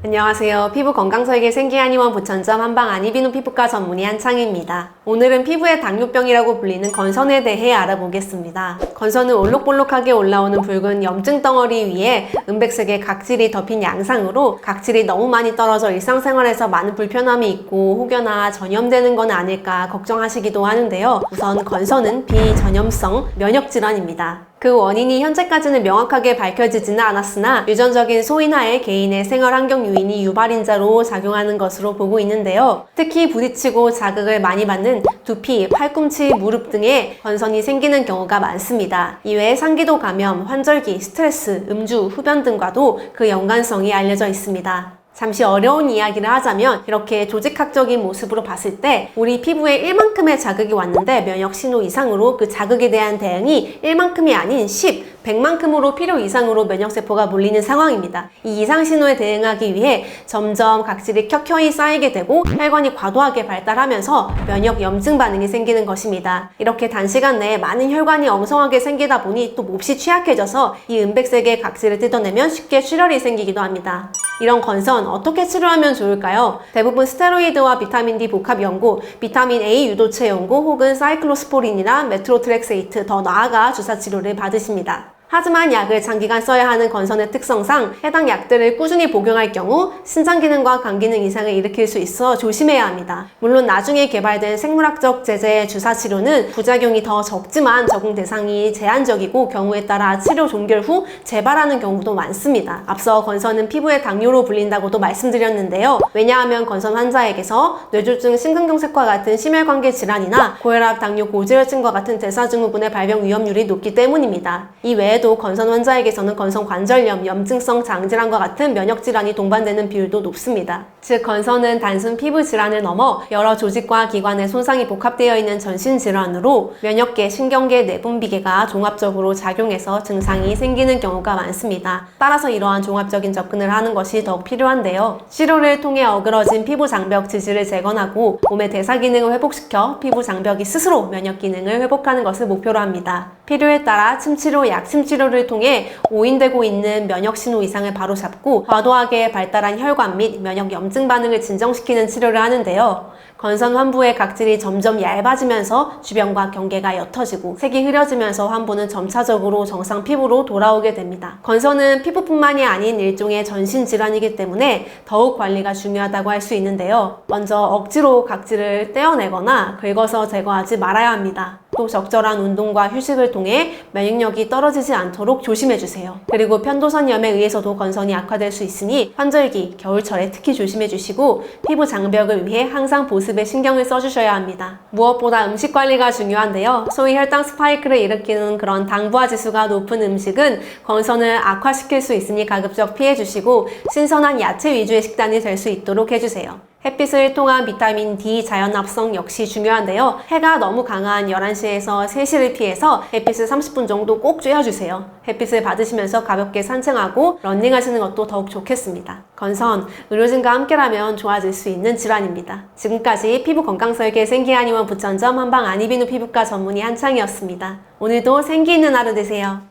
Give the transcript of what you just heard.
안녕하세요. 피부 건강설계 생기한의원 부천점 한방 아니비누 피부과 전문의 한창입니다. 오늘은 피부의 당뇨병이라고 불리는 건선에 대해 알아보겠습니다. 건선은 올록볼록하게 올라오는 붉은 염증 덩어리 위에 은백색의 각질이 덮인 양상으로 각질이 너무 많이 떨어져 일상생활에서 많은 불편함이 있고 혹여나 전염되는 건 아닐까 걱정하시기도 하는데요. 우선 건선은 비전염성 면역질환입니다. 그 원인이 현재까지는 명확하게 밝혀지지는 않았으나 유전적인 소인하에 개인의 생활 환경 요인이 유발인자로 작용하는 것으로 보고 있는데요. 특히 부딪히고 자극을 많이 받는 두피, 팔꿈치, 무릎 등에 건선이 생기는 경우가 많습니다. 이외에 상기도 감염, 환절기, 스트레스, 음주, 흡연 등과도 그 연관성이 알려져 있습니다. 잠시 어려운 이야기를 하자면 이렇게 조직학적인 모습으로 봤을 때 우리 피부에 1만큼의 자극이 왔는데 면역 신호 이상으로 그 자극에 대한 대응이 1만큼이 아닌 10, 100만큼으로 필요 이상으로 면역세포가 몰리는 상황입니다. 이 이상 신호에 대응하기 위해 점점 각질이 켜켜이 쌓이게 되고 혈관이 과도하게 발달하면서 면역 염증 반응이 생기는 것입니다. 이렇게 단시간 내에 많은 혈관이 엉성하게 생기다 보니 또 몹시 취약해져서 이 은백색의 각질을 뜯어내면 쉽게 출혈이 생기기도 합니다. 이런 건선 어떻게 치료하면 좋을까요? 대부분 스테로이드와 비타민 D 복합 연고, 비타민 A 유도체 연고 혹은 사이클로스포린이나 메트로트렉세이트, 더 나아가 주사 치료를 받으십니다. 하지만 약을 장기간 써야 하는 건선의 특성상 해당 약들을 꾸준히 복용할 경우 신장 기능과 간 기능 이상을 일으킬 수 있어 조심해야 합니다. 물론 나중에 개발된 생물학적 제제의 주사 치료는 부작용이 더 적지만 적응 대상이 제한적이고 경우에 따라 치료 종결 후 재발하는 경우도 많습니다. 앞서 건선은 피부의 당뇨로 불린다고도 말씀드렸는데요. 왜냐하면 건선 환자에게서 뇌졸중, 심근경색과 같은 심혈관계 질환이나 고혈압, 당뇨, 고지혈증과 같은 대사증후군의 발병 위험률이 높기 때문입니다. 이 외에도 건선 환자에게서는 건선 관절염, 염증성 장질환과 같은 면역질환이 동반되는 비율도 높습니다. 즉 건선은 단순 피부 질환을 넘어 여러 조직과 기관의 손상이 복합되어 있는 전신질환으로 면역계, 신경계, 내분비계가 종합적으로 작용해서 증상이 생기는 경우가 많습니다. 따라서 이러한 종합적인 접근을 하는 것이 더욱 필요한데요. 치료를 통해 어그러진 피부 장벽 지지를 재건하고 몸의 대사 기능을 회복시켜 피부 장벽이 스스로 면역 기능을 회복하는 것을 목표로 합니다. 필요에 따라 침치료, 약침 치료를 통해 오인되고 있는 면역 신호 이상을 바로잡고 과도하게 발달한 혈관 및 면역 염증 반응을 진정시키는 치료를 하는데요. 건선 환부의 각질이 점점 얇아지면서 주변과 경계가 옅어지고 색이 흐려지면서 환부는 점차적으로 정상 피부로 돌아오게 됩니다. 건선은 피부뿐만이 아닌 일종의 전신 질환이기 때문에 더욱 관리가 중요하다고 할 수 있는데요. 먼저 억지로 각질을 떼어내거나 긁어서 제거하지 말아야 합니다. 또 적절한 운동과 휴식을 통해 면역력이 떨어지지 않도록 조심해주세요. 그리고 편도선염에 의해서도 건선이 악화될 수 있으니 환절기, 겨울철에 특히 조심해주시고 피부 장벽을 위해 항상 보습에 신경을 써주셔야 합니다. 무엇보다 음식 관리가 중요한데요. 소위 혈당 스파이크를 일으키는 그런 당부화 지수가 높은 음식은 건선을 악화시킬 수 있으니 가급적 피해주시고 신선한 야채 위주의 식단이 될 수 있도록 해주세요. 햇빛을 통한 비타민 D 자연 합성 역시 중요한데요. 해가 너무 강한 11시에서 3시를 피해서 햇빛을 30분 정도 꼭 쬐어주세요. 햇빛을 받으시면서 가볍게 산책하고 러닝하시는 것도 더욱 좋겠습니다. 건선, 의료진과 함께라면 좋아질 수 있는 질환입니다. 지금까지 피부 건강설계 생기한의원 부천점 한방 아니비누 피부과 전문의 한창이었습니다. 오늘도 생기 있는 하루 되세요.